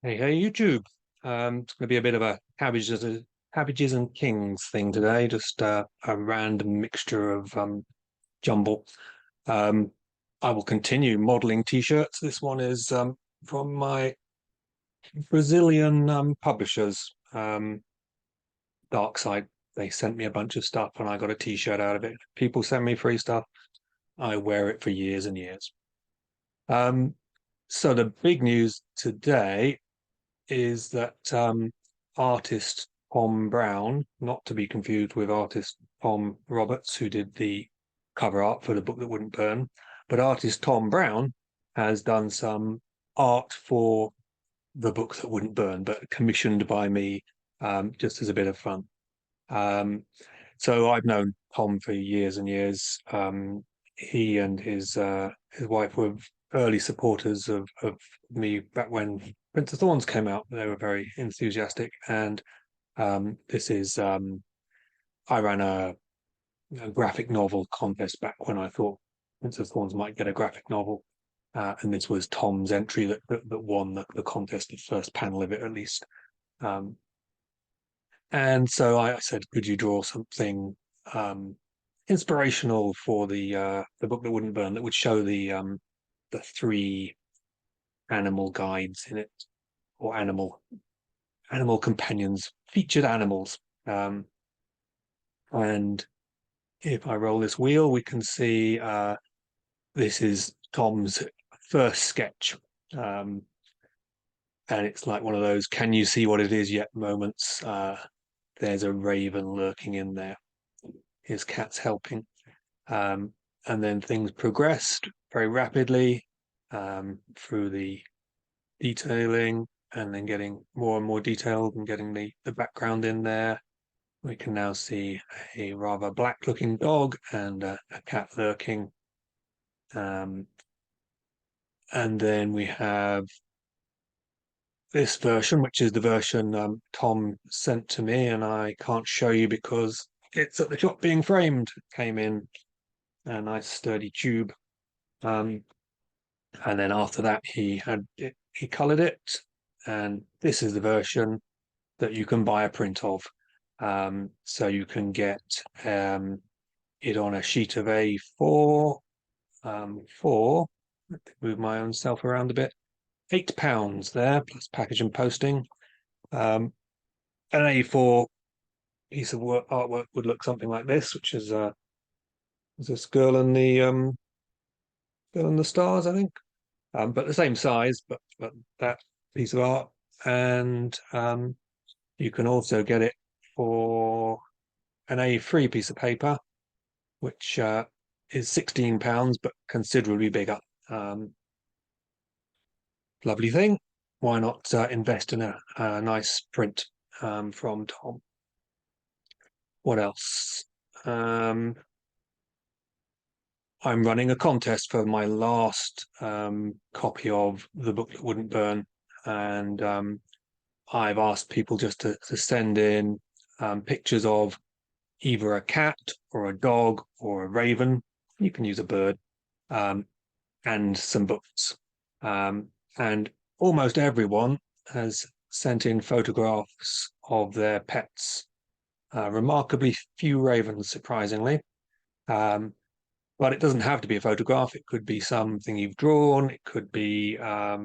Hey, YouTube. It's going to be a bit of a cabbages and kings thing today. Just a random mixture of jumble. Um, I will continue modeling t-shirts. This one is from my Brazilian publishers, Dark Side. They sent me a bunch of stuff, and I got a t-shirt out of it. People send me free stuff. I wear it for years and years. Um, so the big news today is that artist Tom Brown, not to be confused with artist Tom Roberts, who did the cover art for the book that wouldn't burn, but artist Tom Brown has done some art for the book that wouldn't burn, but commissioned by me just as a bit of fun. Um, so I've known Tom for years and years. He and his wife were early supporters of me back when Prince of Thorns came out. They were very enthusiastic, and this is I ran a graphic novel contest back when I thought Prince of Thorns might get a graphic novel, and this was Tom's entry that won the contest, the first panel of it at least. Um, and so I said, could you draw something inspirational for the book that wouldn't burn that would show the three animal guides in it, or animal companions, featured animals. And if I roll this wheel, we can see this is Tom's first sketch. Um, and it's like one of those can you see what it is yet moments. There's a raven lurking in there. His cat's helping. Um, and then things progressed very rapidly through the detailing and then getting more and more detailed and getting the background in there. We can now see a rather black looking dog and a cat lurking. Um, and then we have this version, which is the version Tom sent to me, and I can't show you because it's at the shop being framed. Came in a nice sturdy tube. Um, and then after that, he coloured it, and this is the version that you can buy a print of. So you can get it on a sheet of A4 for move my own self around a bit. £8 there plus package and posting. An A4 piece of artwork would look something like this, which is this girl in the stars, I think. But the same size, but that piece of art. And you can also get it for an A3 piece of paper, which is £16, but considerably bigger. Um, Lovely thing. Why not invest in a nice print from Tom? What else? I'm running a contest for my last copy of The Book That Wouldn't Burn, and I've asked people just to send in pictures of either a cat or a dog or a raven. You can use a bird, um, and some books. And almost everyone has sent in photographs of their pets. Remarkably few ravens, surprisingly. Um, but it doesn't have to be a photograph. It could be something you've drawn. It could be a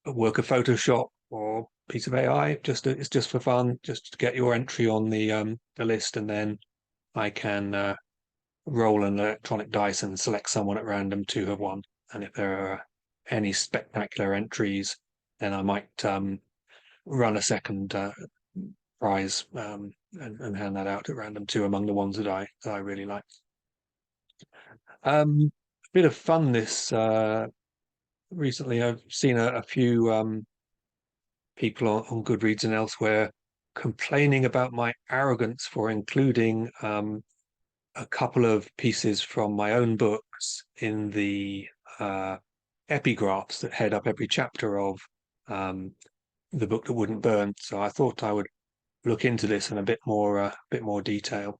work of Photoshop or a piece of AI. It's just for fun, just to get your entry on the list, and then I can roll an electronic dice and select someone at random to have won. And if there are any spectacular entries, then I might run a second prize and hand that out at random too among the ones that I really like. A bit of fun this recently. I've seen a few people on Goodreads and elsewhere complaining about my arrogance for including a couple of pieces from my own books in the uh, epigraphs that head up every chapter of um, the book that wouldn't burn. So I thought I would look into this in a bit more detail.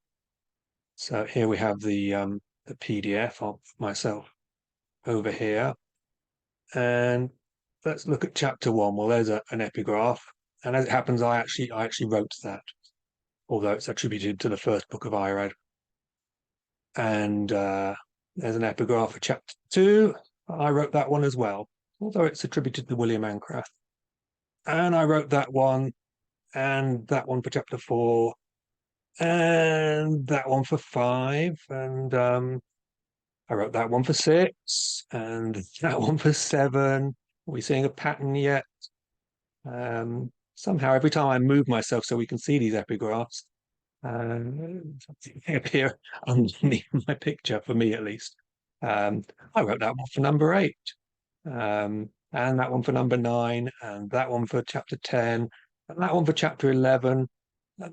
So here we have the PDF of myself over here, and let's look at chapter one. Well, there's an epigraph, and as it happens, I actually wrote that, although it's attributed to the first book of I read. And there's an epigraph for chapter two. I wrote that one as well, although it's attributed to William Ancraft. And I wrote that one, and that one for chapter four, and that one for five, and I wrote that one for six, and that one for seven. Are we seeing a pattern yet? Somehow, every time I move myself so we can see these epigraphs, they appear underneath my picture, for me at least. I wrote that one for number eight, and that one for number nine, and that one for chapter 10, and that one for chapter 11.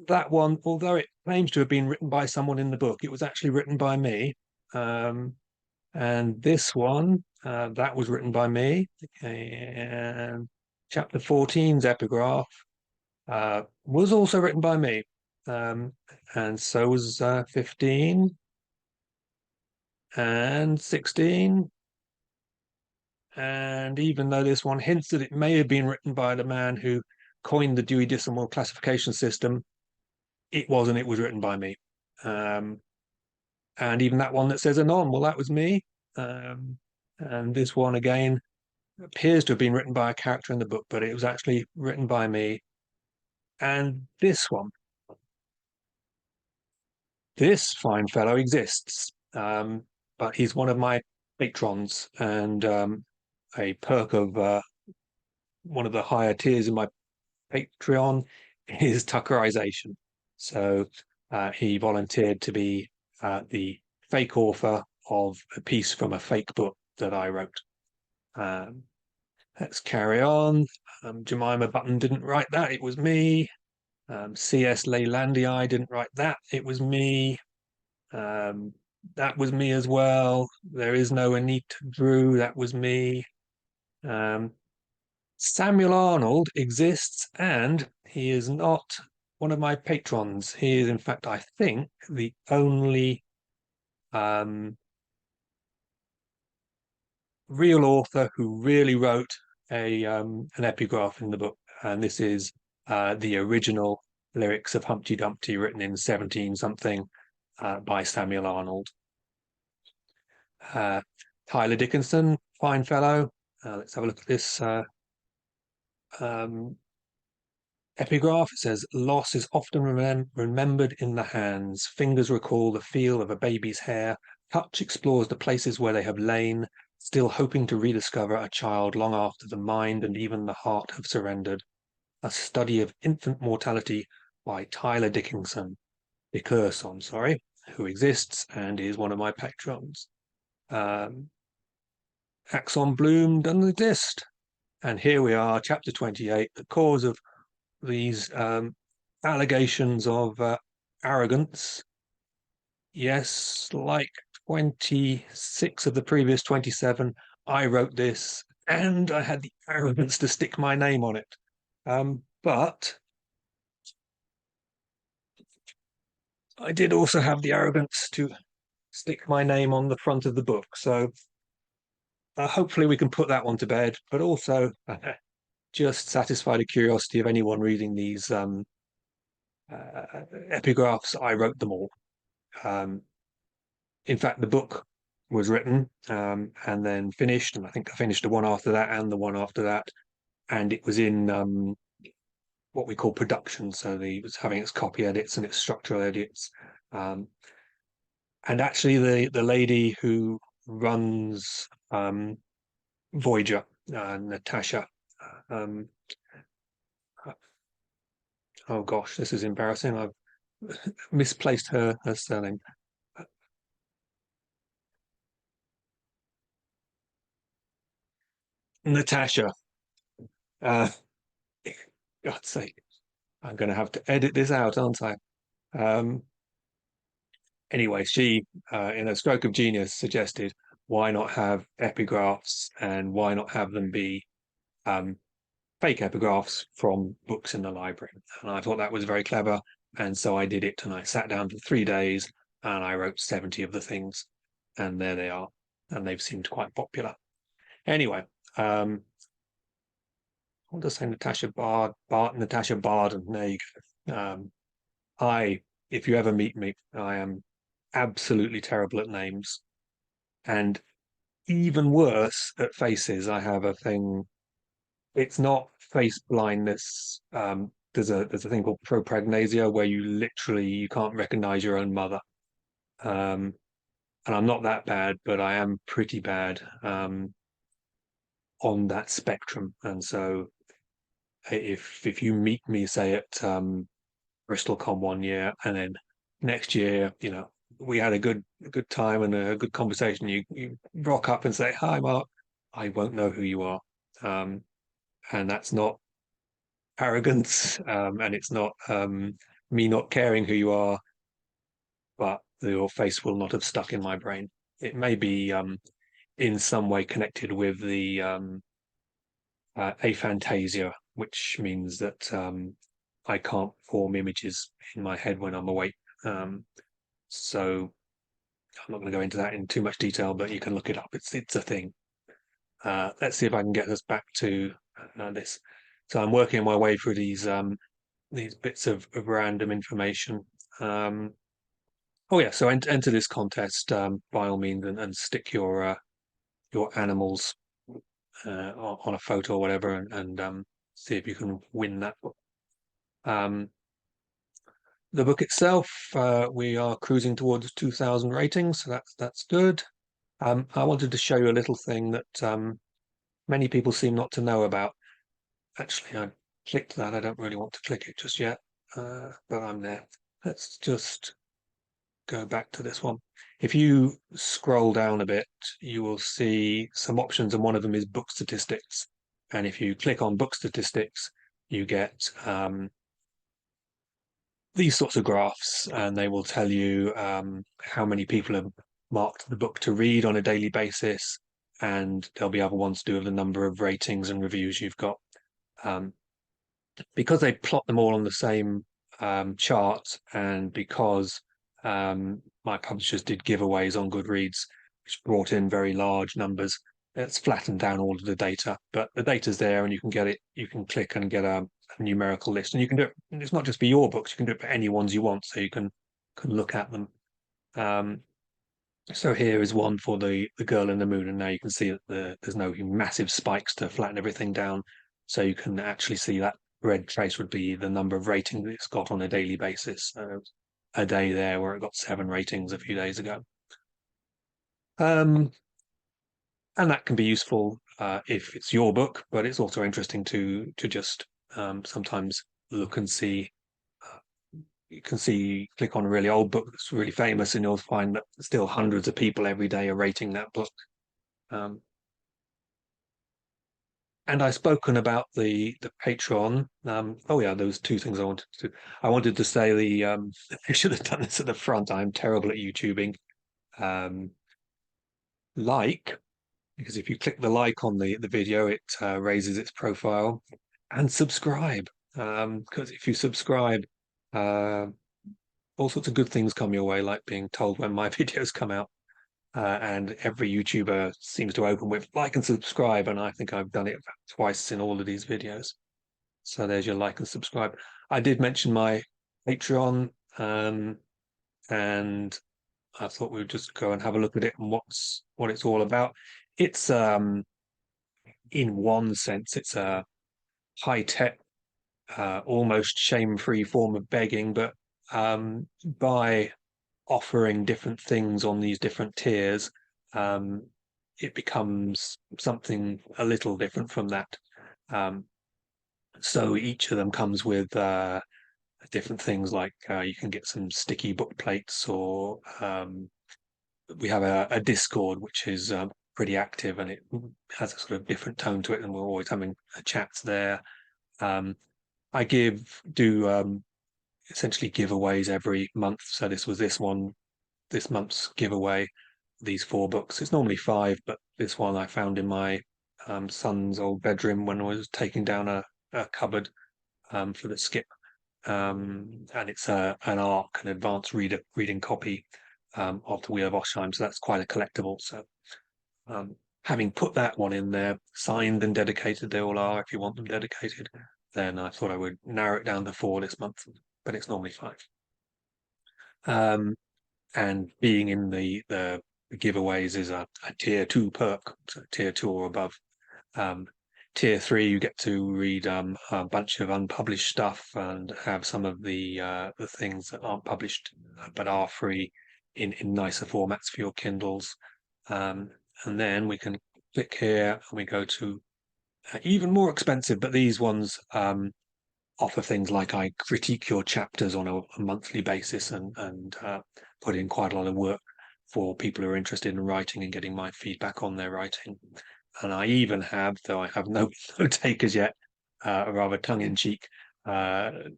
That one, although it claims to have been written by someone in the book, it was actually written by me. And this one, that was written by me. And chapter 14's epigraph was also written by me. And so was 15 and 16. And even though this one hints that it may have been written by the man who coined the Dewey Decimal Classification System, it wasn't. It was written by me. And even that one that says anon, well, that was me. And this one again appears to have been written by a character in the book, but it was actually written by me. And this fine fellow exists, but he's one of my patrons, and a perk of one of the higher tiers in my Patreon is Tuckerization. So he volunteered to be the fake author of a piece from a fake book that I wrote. Let's carry on. Jemima Button didn't write that. It was me. C.S. Leylandii didn't write that. It was me. That was me as well. There is no Anita Drew. That was me. Samuel Arnold exists, and he is not one of my patrons. He is, in fact, I think, the only real author who really wrote an epigraph in the book, and this is the original lyrics of Humpty Dumpty, written in 17 something by Samuel Arnold. Tyler Dickinson, fine fellow. Let's have a look at this epigraph. It says, loss is often remembered in the hands. Fingers recall the feel of a baby's hair. Touch explores the places where they have lain, still hoping to rediscover a child long after the mind and even the heart have surrendered. A study of infant mortality by Tyler Dickinson, who exists and is one of my patrons. Axon Bloom doesn't exist. And here we are, chapter 28, the cause of these allegations of arrogance. Yes, like 26 of the previous 27, I wrote this and I had the arrogance to stick my name on it. But I did also have the arrogance to stick my name on the front of the book. So hopefully we can put that one to bed, but also just satisfy the curiosity of anyone reading these epigraphs. I wrote them all. In fact, the book was written and then finished, and I think I finished the one after that and the one after that, and it was in what we call production. So it was having its copy edits and its structural edits. And actually, the lady who runs Voyager, Natasha. Oh gosh, this is embarrassing. I've misplaced her surname. Natasha. Uh, God's sake, I'm going to have to edit this out, aren't I? Anyway, she, in a stroke of genius, suggested why not have epigraphs and why not have them be fake epigraphs from books in the library. And I thought that was very clever. And so I did it, and I sat down for 3 days and I wrote 70 of the things. And there they are. And they've seemed quite popular. Anyway, want to say Natasha Barden. There you go. I, if you ever meet me, I am absolutely terrible at names, and even worse at faces. I have a thing. It's not face blindness. There's a thing called propragnosia where you can't recognize your own mother. Um, and I'm not that bad, but I am pretty bad on that spectrum. And so if you meet me, say at BristolCon one year, and then next year, we had a good time and a good conversation. You rock up and say, "Hi, Mark." I won't know who you are, um, and that's not arrogance, and it's not me not caring who you are, but your face will not have stuck in my brain. It may be in some way connected with the aphantasia, which means that I can't form images in my head when I'm awake. So I'm not going to go into that in too much detail, but you can look it up. It's a thing. Let's see if I can get us back to this. So I'm working my way through these bits of random information. Oh yeah, so enter this contest by all means, and stick your animals on a photo or whatever, and see if you can win that book. The book itself, we are cruising towards 2,000 ratings, so that's good. I wanted to show you a little thing that many people seem not to know about. Actually, I clicked that. I don't really want to click it just yet, but I'm there. Let's just go back to this one. If you scroll down a bit, you will see some options, and one of them is book statistics. And if you click on book statistics, you get these sorts of graphs, and they will tell you how many people have marked the book to read on a daily basis, and there'll be other ones to do with the number of ratings and reviews you've got. Because they plot them all on the same chart, and because my publishers did giveaways on Goodreads, which brought in very large numbers, it's flattened down all of the data, but the data's there, and you can get it. You can click and get a numerical list, and you can do it. It's not just for your books; you can do it for any ones you want, so you can look at them. So here is one for the Girl in the Moon, and now you can see that there's no massive spikes to flatten everything down, so you can actually see that red trace would be the number of ratings it's got on a daily basis. A day there where it got 7 ratings a few days ago. And that can be useful if it's your book, but it's also interesting to just sometimes look and see. You can click on a really old book that's really famous, and you'll find that still hundreds of people every day are rating that book. And I've spoken about the Patreon. Oh yeah, there was 2 things I wanted to. I wanted to say I should have done this at the front. I'm terrible at YouTubing. Um, because if you click the like on the video, it raises its profile, and subscribe. Because if you subscribe, uh, all sorts of good things come your way, like being told when my videos come out. And every YouTuber seems to open with like and subscribe, and I think I've done it twice in all of these videos. So there's your like and subscribe. I did mention my Patreon, and I thought we would just go and have a look at it and what it's all about. It's in one sense, it's a high-tech, almost shame-free form of begging, but by offering different things on these different tiers, it becomes something a little different from that. So each of them comes with different things, like you can get some sticky book plates, or we have a Discord which is pretty active, and it has a sort of different tone to it, and we're always having a chat there. I do essentially giveaways every month. So this month's giveaway, these 4 books. It's normally 5, but this one I found in my son's old bedroom when I was taking down a cupboard for the skip. And it's an advanced reading copy of the Wheel of Oshheim. So that's quite a collectible. So having put that one in there, signed and dedicated they all are, if you want them dedicated, then I thought I would narrow it down to 4 this month, but it's normally 5. And being in the giveaways is a tier 2 perk, so tier 2 or above. Um, tier 3, you get to read a bunch of unpublished stuff and have some of the things that aren't published but are free in nicer formats for your Kindles. And then we can click here and we go to even more expensive, but these ones offer things like I critique your chapters on a monthly basis and put in quite a lot of work for people who are interested in writing and getting my feedback on their writing. And I even have, though I have no, no takers yet, a rather tongue-in-cheek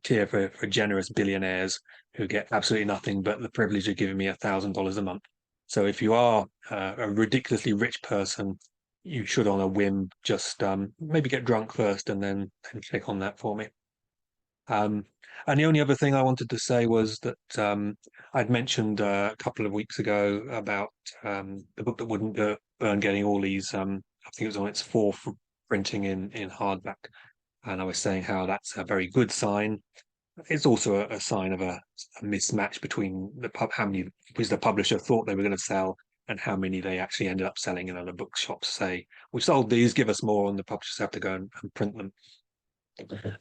tier for generous billionaires who get absolutely nothing but the privilege of giving me $1,000 a month. So if you are a ridiculously rich person, you should, on a whim, just maybe get drunk first and then click on that for me. Um, and the only other thing I wanted to say was that I'd mentioned a couple of weeks ago about the book that wouldn't burn getting all these. I think it was on its 4th printing in hardback, and I was saying how that's a very good sign. It's also a sign of a mismatch between how many was the publisher thought they were going to sell and how many they actually ended up selling in other bookshops. Say, we sold these, give us more, and the publishers have to go and print them.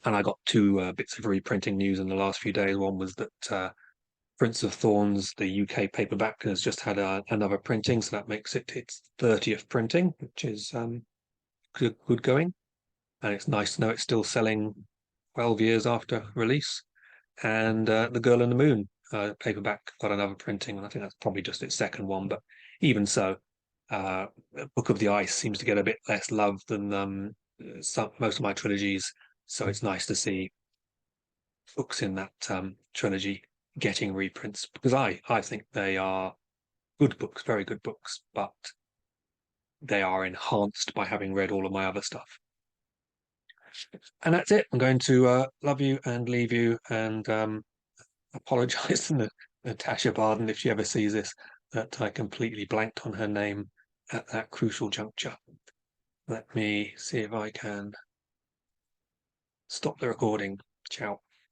And I got 2 bits of reprinting news in the last few days. One was that Prince of Thorns, the UK paperback, has just had another printing, so that makes it its 30th printing, which is good going. And it's nice to know it's still selling 12 years after release. And The Girl in the Moon paperback got another printing, and I think that's probably just its second one. But even so, Book of the Ice seems to get a bit less love than most of my trilogies. So it's nice to see books in that trilogy getting reprints, because I think they are good books, very good books, but they are enhanced by having read all of my other stuff. And that's it. I'm going to love you and leave you and apologize to Natasha Barden if she ever sees this, that I completely blanked on her name at that crucial juncture. Let me see if I can stop the recording. Ciao.